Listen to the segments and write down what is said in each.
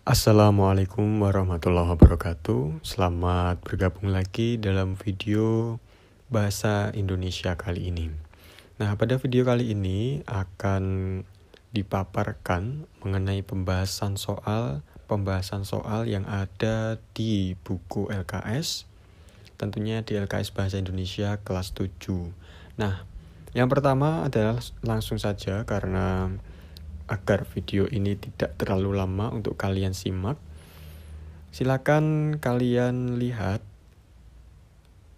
Assalamualaikum warahmatullahi wabarakatuh. Selamat bergabung lagi dalam video Bahasa Indonesia kali ini. Nah, pada video kali ini akan dipaparkan mengenai pembahasan soal yang ada di buku LKS, tentunya di LKS Bahasa Indonesia kelas 7. Nah, yang pertama adalah langsung saja karena agar video ini tidak terlalu lama untuk kalian simak, silakan kalian lihat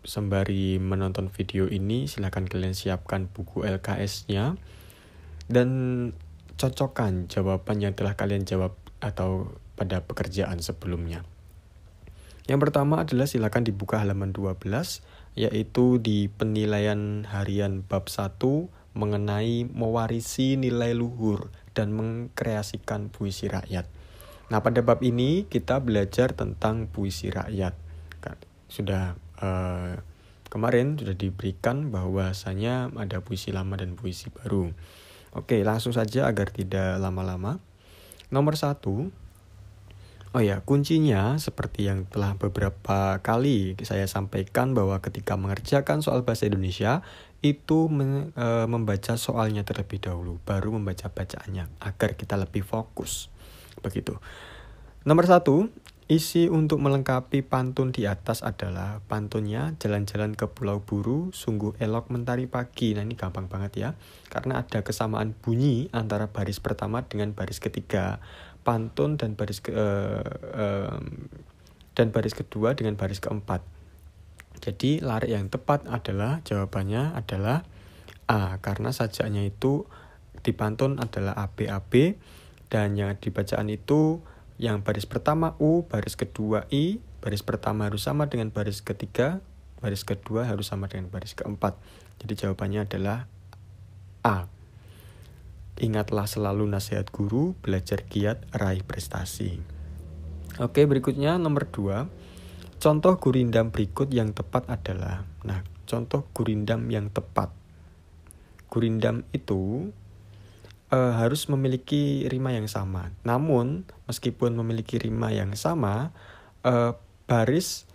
sembari menonton video ini. Silakan kalian siapkan buku LKS-nya dan cocokkan jawaban yang telah kalian jawab atau pada pekerjaan sebelumnya. Yang pertama adalah silakan dibuka halaman 12, yaitu di penilaian harian bab 1 mengenai mewarisi nilai luhur dan mengkreasikan puisi rakyat. Nah, pada bab ini kita belajar tentang puisi rakyat. Kemarin sudah diberikan bahwasanya ada puisi lama dan puisi baru. Oke, langsung saja agar tidak lama-lama. Nomor 1. Kuncinya seperti yang telah beberapa kali saya sampaikan bahwa ketika mengerjakan soal bahasa Indonesia itu membaca soalnya terlebih dahulu, baru membaca bacaannya agar kita lebih fokus. Begitu. Nomor 1, isi untuk melengkapi pantun di atas adalah pantunnya jalan-jalan ke Pulau Buru, sungguh elok mentari pagi. Nah, ini gampang banget ya, karena ada kesamaan bunyi antara baris pertama dengan baris ketiga. Pantun dan baris kedua dengan baris keempat. Jadi larik yang tepat adalah jawabannya adalah A, karena sajaknya itu di pantun adalah AB, dan yang dibacaan itu yang baris pertama U, baris kedua I, baris pertama harus sama dengan baris ketiga, baris kedua harus sama dengan baris keempat. Jadi jawabannya adalah A. Ingatlah selalu nasihat guru, belajar giat, raih prestasi. Oke, berikutnya nomor 2. Contoh gurindam berikut yang tepat adalah, contoh gurindam yang tepat. Gurindam itu harus memiliki rima yang sama. Namun, meskipun memiliki rima yang sama, baris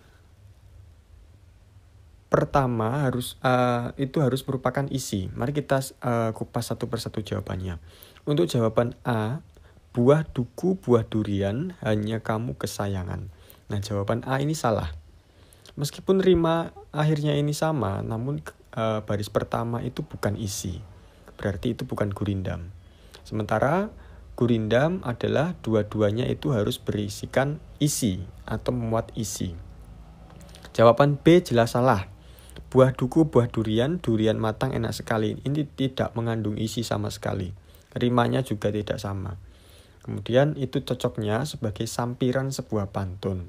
pertama harus merupakan isi. Mari kita kupas satu persatu jawabannya. Untuk jawaban A, buah duku, buah durian, hanya kamu kesayangan. Nah, jawaban A ini salah. Meskipun rima akhirnya ini sama, namun baris pertama itu bukan isi. Berarti itu bukan gurindam. Sementara gurindam adalah dua-duanya itu harus berisikan isi atau memuat isi. Jawaban B jelas salah. Buah duku, buah durian, durian matang enak sekali. Ini tidak mengandung isi sama sekali. Rimanya juga tidak sama. Kemudian itu cocoknya sebagai sampiran sebuah pantun.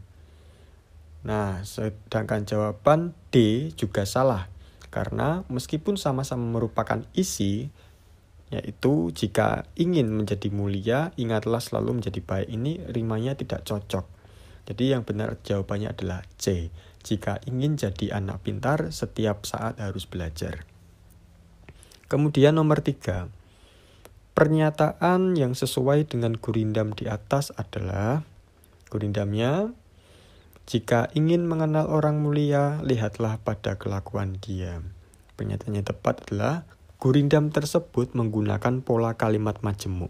Nah, sedangkan jawaban D juga salah. Karena meskipun sama-sama merupakan isi, yaitu jika ingin menjadi mulia, ingatlah selalu menjadi baik. Ini rimanya tidak cocok. Jadi yang benar jawabannya adalah C. Jika ingin jadi anak pintar, setiap saat harus belajar. Kemudian nomor 3. Pernyataan yang sesuai dengan gurindam di atas adalah, gurindamnya, jika ingin mengenal orang mulia, lihatlah pada kelakuan dia. Pernyataan yang tepat adalah, gurindam tersebut menggunakan pola kalimat majemuk.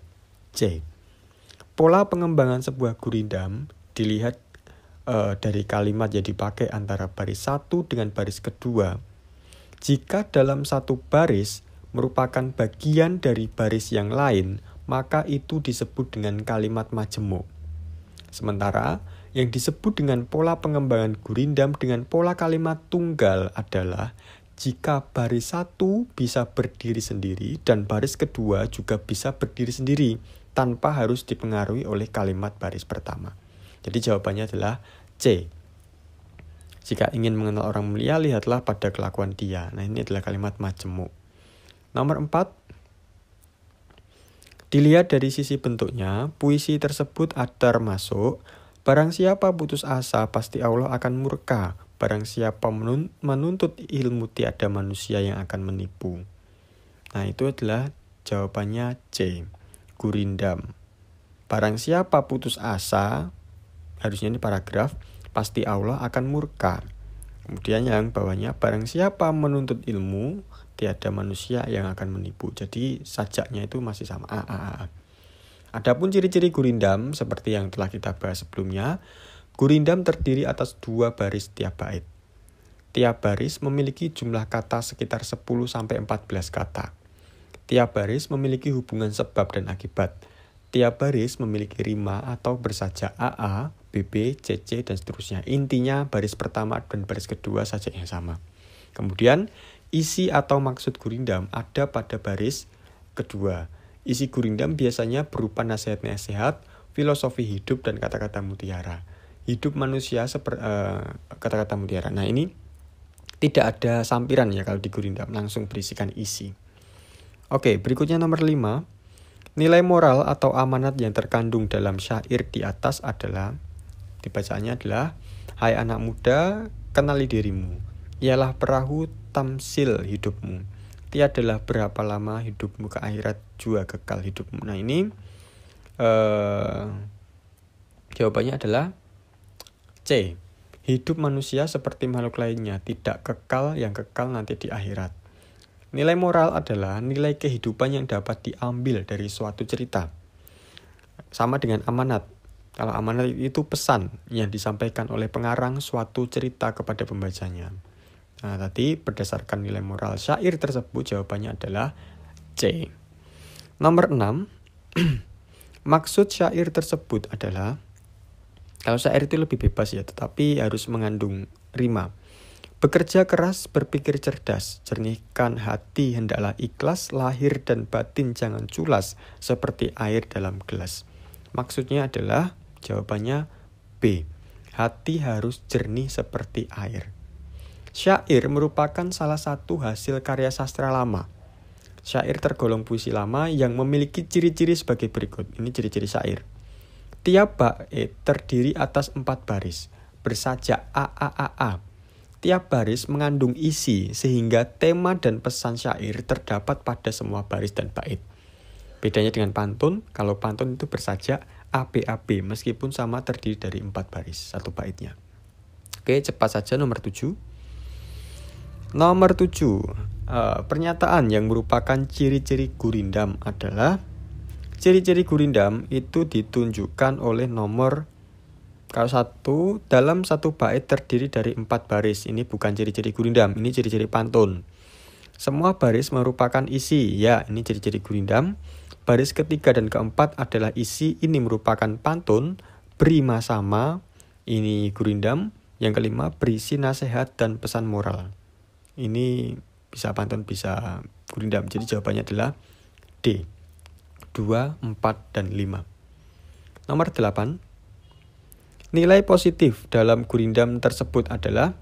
C. Pola pengembangan sebuah gurindam dilihat dari kalimat yang dipakai antara baris 1 dengan baris kedua. Jika dalam satu baris merupakan bagian dari baris yang lain, maka itu disebut dengan kalimat majemuk. Sementara yang disebut dengan pola pengembangan gurindam dengan pola kalimat tunggal adalah jika baris 1 bisa berdiri sendiri dan baris kedua juga bisa berdiri sendiri tanpa harus dipengaruhi oleh kalimat baris pertama. Jadi jawabannya adalah C. Jika ingin mengenal orang mulia, lihatlah pada kelakuan dia. Nah, ini adalah kalimat majemuk. Nomor 4. Dilihat dari sisi bentuknya, puisi tersebut termasuk, barang siapa putus asa, pasti Allah akan murka. Barang siapa menuntut ilmu, tiada manusia yang akan menipu. Nah, itu adalah jawabannya C. Gurindam. Barang siapa putus asa, harusnya ini paragraf, pasti Allah akan murka. Kemudian yang bawahnya, barang siapa menuntut ilmu, tiada manusia yang akan menipu. Jadi sajaknya itu masih sama. Adapun ciri-ciri gurindam seperti yang telah kita bahas sebelumnya, gurindam terdiri atas 2 baris tiap bait. Tiap baris memiliki jumlah kata sekitar 10-14 kata. Tiap baris memiliki hubungan sebab dan akibat. Tiap baris memiliki rima atau bersajak AA, BB, CC, dan seterusnya. Intinya baris pertama dan baris kedua sajak yang sama. Kemudian isi atau maksud gurindam ada pada baris kedua. Isi gurindam biasanya berupa nasihat-nasihat, filosofi hidup, dan kata-kata mutiara. Hidup manusia kata-kata mutiara. Nah, ini tidak ada sampiran ya kalau di gurindam, langsung berisikan isi. Oke, berikutnya nomor 5. Nilai moral atau amanat yang terkandung dalam syair di atas adalah, dibacaannya adalah, hai anak muda, kenali dirimu. Ialah perahu tamsil hidupmu. Tiadalah berapa lama hidupmu ke akhirat, jua kekal hidupmu. Nah, ini jawabannya adalah C. Hidup manusia seperti makhluk lainnya, tidak kekal, yang kekal nanti di akhirat. Nilai moral adalah nilai kehidupan yang dapat diambil dari suatu cerita. Sama dengan amanat. Kalau amanat itu pesan yang disampaikan oleh pengarang suatu cerita kepada pembacanya. Nah, tadi berdasarkan nilai moral syair tersebut jawabannya adalah C. Nomor 6. Maksud syair tersebut adalah, kalau syair itu lebih bebas ya, tetapi harus mengandung rima. Bekerja keras, berpikir cerdas, jernihkan hati hendaklah ikhlas, lahir dan batin jangan culas, seperti air dalam gelas. Maksudnya adalah, jawabannya B. Hati harus jernih seperti air. Syair merupakan salah satu hasil karya sastra lama. Syair tergolong puisi lama yang memiliki ciri-ciri sebagai berikut. Ini ciri-ciri syair. Tiap bait terdiri atas 4 baris, bersajak AAAA. Tiap baris mengandung isi sehingga tema dan pesan syair terdapat pada semua baris dan bait. Bedanya dengan pantun, kalau pantun itu bersajak ABAB meskipun sama terdiri dari 4 baris satu baitnya. Oke, cepat saja nomor 7. Nomor 7, pernyataan yang merupakan ciri-ciri gurindam adalah, ciri-ciri gurindam itu ditunjukkan oleh nomor, kalau dalam satu bait terdiri dari 4 baris. Ini bukan ciri-ciri gurindam, ini ciri-ciri pantun. Semua baris merupakan isi, ya ini ciri-ciri gurindam. Baris ketiga dan keempat adalah isi, ini merupakan pantun. Berima sama, ini gurindam. Yang kelima berisi nasihat dan pesan moral. Ini bisa pantun, bisa gurindam. Jadi jawabannya adalah D. 2, 4, dan 5. Nomor 8. Nilai positif dalam gurindam tersebut adalah,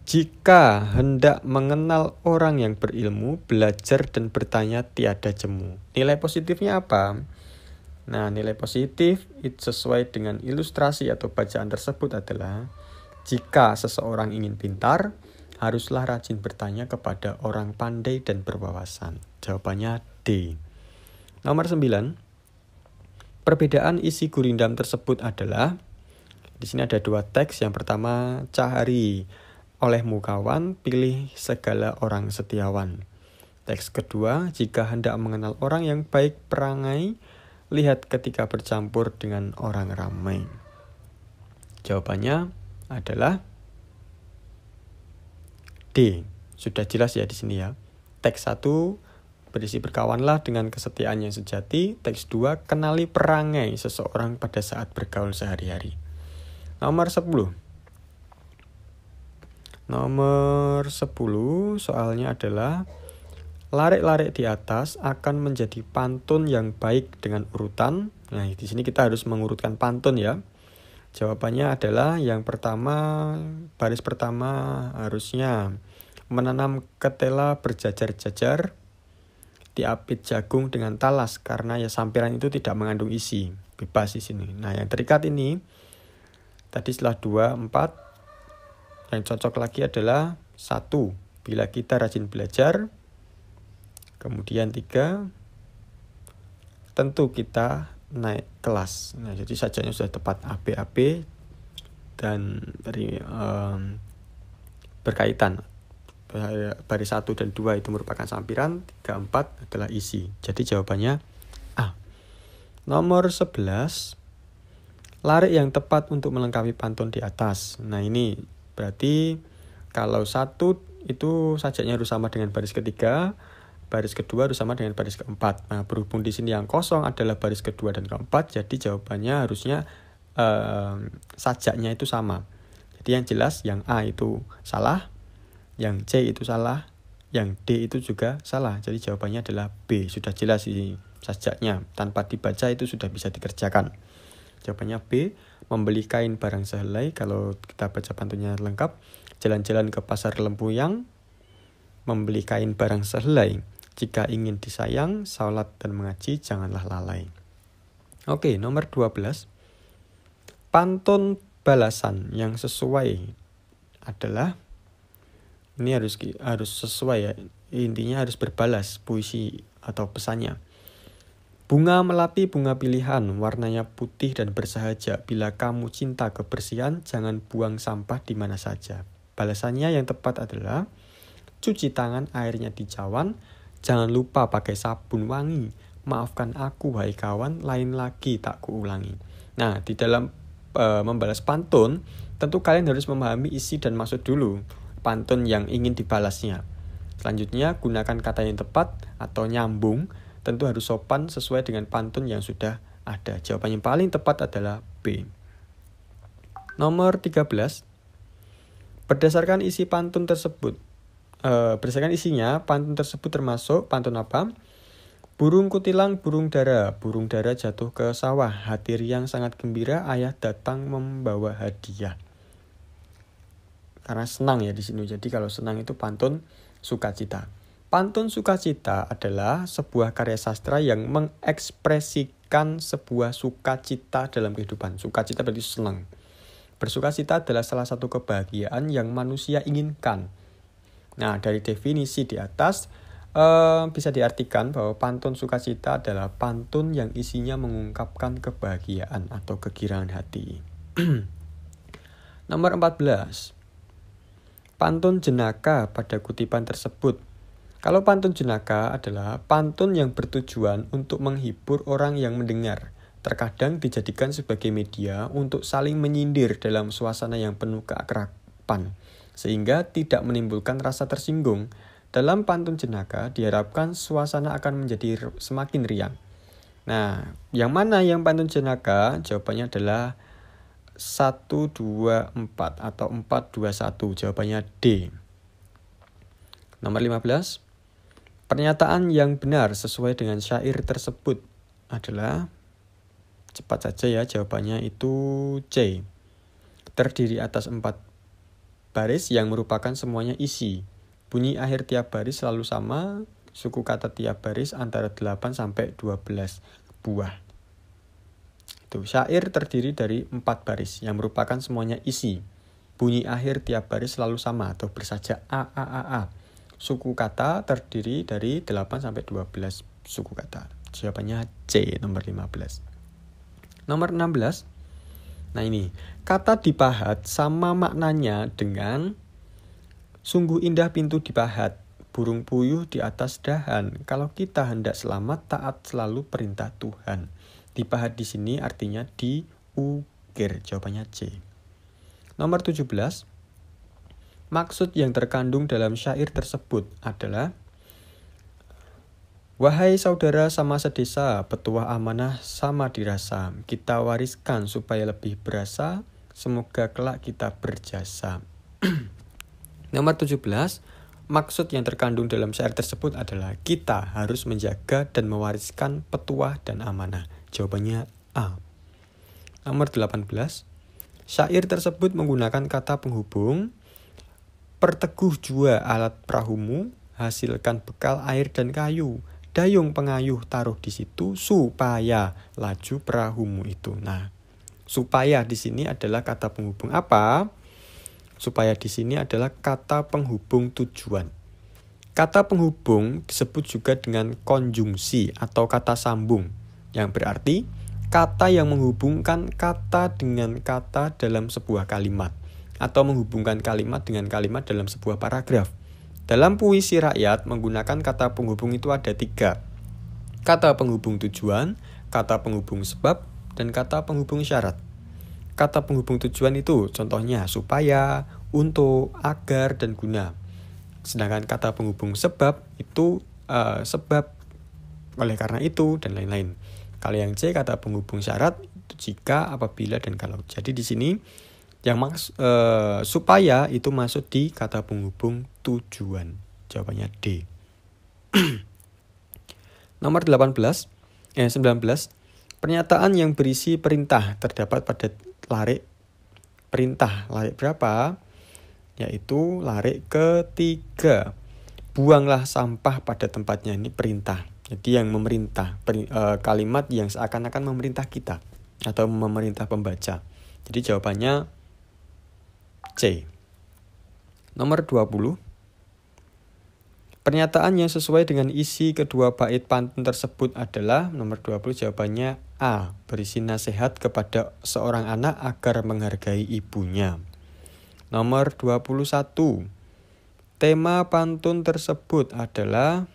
jika hendak mengenal orang yang berilmu, belajar dan bertanya tiada jemu. Nilai positifnya apa? Nah, nilai positif itu sesuai dengan ilustrasi atau bacaan tersebut adalah, jika seseorang ingin pintar, haruslah rajin bertanya kepada orang pandai dan berwawasan. Jawabannya D. Nomor 9. Perbedaan isi gurindam tersebut adalah, di sini ada 2 teks. Yang pertama, cahari olehmu kawan, pilih segala orang setiawan. Teks kedua, jika hendak mengenal orang yang baik perangai, lihat ketika bercampur dengan orang ramai. Jawabannya adalah D. Sudah jelas ya di sini ya. Teks 1 berisi berkawanlah dengan kesetiaan yang sejati. Teks 2, kenali perangai seseorang pada saat bergaul sehari-hari. Nomor 10. Nomor 10 soalnya adalah, larik-larik di atas akan menjadi pantun yang baik dengan urutan. Nah, di sini kita harus mengurutkan pantun ya. Jawabannya adalah yang pertama, baris pertama harusnya menanam ketela berjajar-jajar, diapit jagung dengan talas, karena ya sampiran itu tidak mengandung isi, bebas di sini. Nah, yang terikat ini tadi setelah 2, 4, yang cocok lagi adalah 1, bila kita rajin belajar. Kemudian 3, tentu kita naik kelas. Nah, jadi sajaknya sudah tepat AB dan berkaitan. Baris 1 dan 2 itu merupakan sampiran, 3, 4 adalah isi. Jadi jawabannya A. Nomor 11, larik yang tepat untuk melengkapi pantun di atas. Nah, ini berarti kalau 1 itu sajaknya harus sama dengan baris ketiga, baris kedua harus sama dengan baris keempat. Nah, berhubung di sini yang kosong adalah baris kedua dan keempat, jadi jawabannya harusnya sajaknya itu sama. Jadi yang jelas yang A itu salah, yang C itu salah, yang D itu juga salah. Jadi jawabannya adalah B. Sudah jelas ini sajaknya, tanpa dibaca itu sudah bisa dikerjakan. Jawabannya B. Membeli kain barang sehelai, kalau kita baca pantunnya lengkap. Jalan-jalan ke pasar Lempuyang, membeli kain barang sehelai. Jika ingin disayang, salat dan mengaji janganlah lalai. Oke, nomor 12. Pantun balasan yang sesuai adalah, ini harus sesuai ya. Intinya harus berbalas puisi atau pesannya. Bunga melati bunga pilihan, warnanya putih dan bersahaja. Bila kamu cinta kebersihan, jangan buang sampah di mana saja. Balasannya yang tepat adalah, cuci tangan airnya di cawan, jangan lupa pakai sabun wangi. Maafkan aku hai kawan, lain lagi tak kuulangi. Nah, di dalam membalas pantun, tentu kalian harus memahami isi dan maksud dulu pantun yang ingin dibalasnya. Selanjutnya, gunakan kata yang tepat atau nyambung, tentu harus sopan sesuai dengan pantun yang sudah ada. Jawaban yang paling tepat adalah B. Nomor 13. Berdasarkan isi pantun tersebut, berdasarkan isinya, pantun tersebut termasuk pantun apa? Burung kutilang burung dara jatuh ke sawah, hati riang sangat gembira, ayah datang membawa hadiah. Karena senang ya di sini. Jadi kalau senang itu pantun sukacita. Pantun sukacita adalah sebuah karya sastra yang mengekspresikan sebuah sukacita dalam kehidupan. Sukacita berarti senang. Bersukacita adalah salah satu kebahagiaan yang manusia inginkan. Nah, dari definisi di atas, bisa diartikan bahwa pantun sukacita adalah pantun yang isinya mengungkapkan kebahagiaan atau kegirangan hati. Nomor 14. Pantun jenaka pada kutipan tersebut. Kalau pantun jenaka adalah pantun yang bertujuan untuk menghibur orang yang mendengar. Terkadang dijadikan sebagai media untuk saling menyindir dalam suasana yang penuh keakraban, sehingga tidak menimbulkan rasa tersinggung. Dalam pantun jenaka diharapkan suasana akan menjadi semakin riang. Nah, yang mana yang pantun jenaka? Jawabannya adalah 1, 2, 4 atau 4, 2, 1. Jawabannya D. Nomor 15. Pernyataan yang benar sesuai dengan syair tersebut adalah, cepat saja ya, jawabannya itu C. Terdiri atas 4 baris yang merupakan semuanya isi. Bunyi akhir tiap baris selalu sama, suku kata tiap baris antara 8 sampai 12 buah. Itu syair terdiri dari 4 baris yang merupakan semuanya isi. Bunyi akhir tiap baris selalu sama atau bersajak A. Suku kata terdiri dari 8 sampai 12 suku kata. Jawabannya C, nomor 15. Nomor 16. Nah ini, kata dipahat sama maknanya dengan sungguh indah pintu dipahat, burung puyuh di atas dahan. Kalau kita hendak selamat, taat selalu perintah Tuhan. Dipahat di sini artinya diukir. Jawabannya C. Nomor 17. Maksud yang terkandung dalam syair tersebut adalah, wahai saudara sama sedesa, petuah amanah sama dirasa. Kita wariskan supaya lebih berasa, semoga kelak kita berjasa. Nomor 17, maksud yang terkandung dalam syair tersebut adalah kita harus menjaga dan mewariskan petuah dan amanah. Jawabannya A. Nomor 18, syair tersebut menggunakan kata penghubung. Perteguh jua alat perahumu, hasilkan bekal air dan kayu. Dayung pengayuh taruh di situ supaya laju perahumu itu. Nah, supaya di sini adalah kata penghubung apa? Supaya di sini adalah kata penghubung tujuan. Kata penghubung disebut juga dengan konjungsi atau kata sambung, yang berarti kata yang menghubungkan kata dengan kata dalam sebuah kalimat, atau menghubungkan kalimat dengan kalimat dalam sebuah paragraf. Dalam puisi rakyat, menggunakan kata penghubung itu ada 3. Kata penghubung tujuan, kata penghubung sebab, dan kata penghubung syarat. Kata penghubung tujuan itu contohnya supaya, untuk, agar, dan guna. Sedangkan kata penghubung sebab itu sebab, oleh karena itu, dan lain-lain. Kalau yang C, kata penghubung syarat itu jika, apabila, dan kalau. Jadi di sini yang supaya itu masuk di kata penghubung tujuan. Jawabannya D. Nomor 19. Pernyataan yang berisi perintah terdapat pada larik perintah. Larik berapa? Yaitu larik ketiga. Buanglah sampah pada tempatnya. Ini perintah. Jadi yang memerintah, kalimat yang seakan-akan memerintah kita atau memerintah pembaca. Jadi jawabannya C. Nomor 20. Pernyataan yang sesuai dengan isi kedua bait pantun tersebut adalah nomor 20, jawabannya A. Berisi nasihat kepada seorang anak agar menghargai ibunya. Nomor 21. Tema pantun tersebut adalah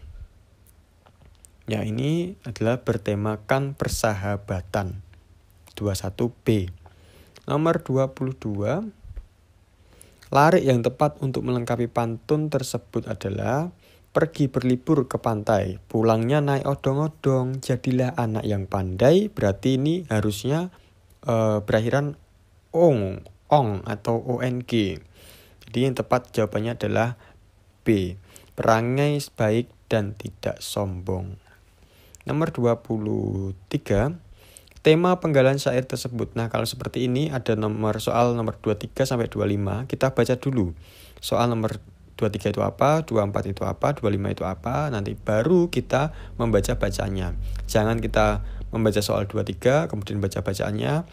ini adalah bertemakan persahabatan. 21B. Nomor 22. Larik yang tepat untuk melengkapi pantun tersebut adalah pergi berlibur ke pantai, pulangnya naik odong-odong, jadilah anak yang pandai. Berarti ini harusnya berakhiran ong atau ong. Jadi yang tepat jawabannya adalah B. Perangai baik dan tidak sombong. Nomor 23. Tema penggalan syair tersebut. Nah, kalau seperti ini ada soal nomor 23 sampai 25. Kita baca dulu. Soal nomor 23 itu apa, 24 itu apa, 25 itu apa. Nanti baru kita membaca bacaannya. Jangan kita membaca soal 23 kemudian baca bacaannya.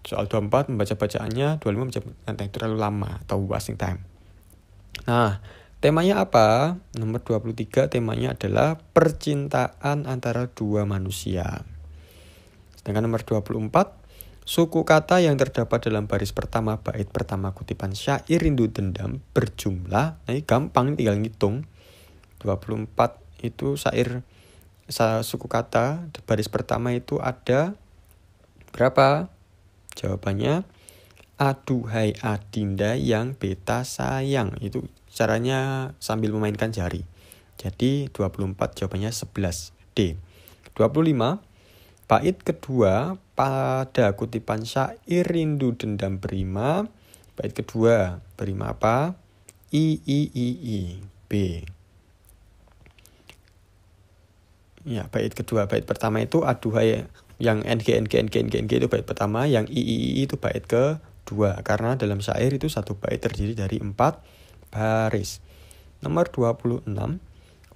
Soal 24 membaca bacaannya, 25 membaca bacaannya, itu terlalu lama atau wasting time. Nah, temanya apa? Nomor 23 temanya adalah percintaan antara dua manusia. Sedangkan nomor 24, suku kata yang terdapat dalam baris pertama bait pertama kutipan syair Rindu Dendam berjumlah, ini gampang tinggal ngitung. 24 itu suku kata di baris pertama itu ada berapa? Jawabannya aduhai adinda yang beta sayang. Itu caranya sambil memainkan jari. Jadi 24 jawabannya 11 D. 25. Bait kedua pada kutipan syair Rindu Dendam berima. Bait kedua berima apa? I B. Ya, bait kedua. Bait pertama itu aduhai yang NG itu bait pertama, yang I itu bait kedua. Karena dalam syair itu satu bait terdiri dari 4 baris. Nomor 26.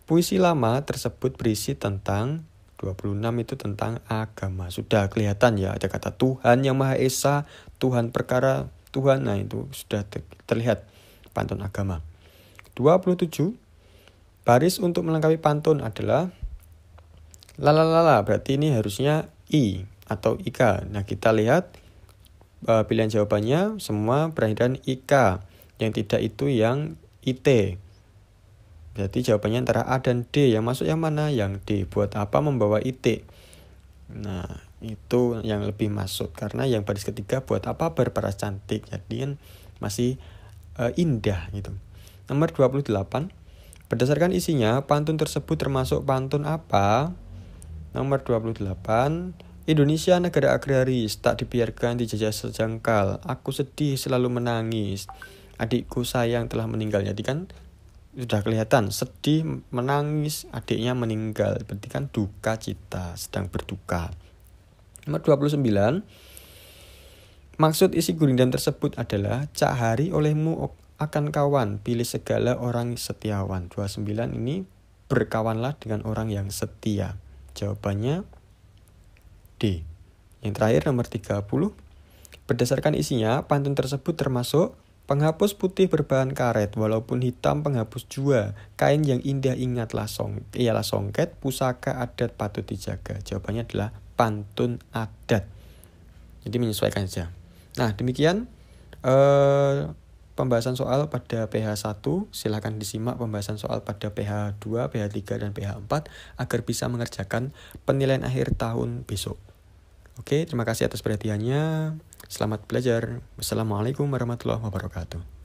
Puisi lama tersebut berisi tentang 26 itu tentang agama. Sudah kelihatan ya, ada kata Tuhan yang Maha Esa, Tuhan perkara Tuhan. Nah, itu sudah terlihat pantun agama. 27. Baris untuk melengkapi pantun adalah lalalala, berarti ini harusnya I atau IK. Nah, kita lihat pilihan jawabannya semua berakhiran IK. Yang tidak itu yang IT. Berarti jawabannya antara A dan D. Yang masuk yang mana? Yang D. Buat apa membawa IT? Nah, itu yang lebih masuk. Karena yang baris ketiga buat apa berparas cantik. Jadi kan masih indah gitu. Nomor 28. Berdasarkan isinya, pantun tersebut termasuk pantun apa? Nomor 28. Indonesia negara agraris, tak dibiarkan dijajah sejangkal. Aku sedih selalu menangis. Adikku sayang telah meninggal. Jadi kan sudah kelihatan sedih, menangis, adiknya meninggal. Berarti kan duka cita, sedang berduka. Nomor 29. Maksud isi gurindam tersebut adalah cak hari olehmu akan kawan, pilih segala orang setiawan. 29 ini berkawanlah dengan orang yang setia. Jawabannya D. Yang terakhir nomor 30. Berdasarkan isinya, pantun tersebut termasuk penghapus putih berbahan karet, walaupun hitam penghapus jua. Kain yang indah ingatlah ialah songket, pusaka adat patut dijaga. Jawabannya adalah pantun adat. Jadi menyesuaikan saja. Nah, demikian pembahasan soal pada PH1. Silakan disimak pembahasan soal pada PH2, PH3, dan PH4 agar bisa mengerjakan penilaian akhir tahun besok. Oke, terima kasih atas perhatiannya. Selamat belajar. Wassalamualaikum warahmatullahi wabarakatuh.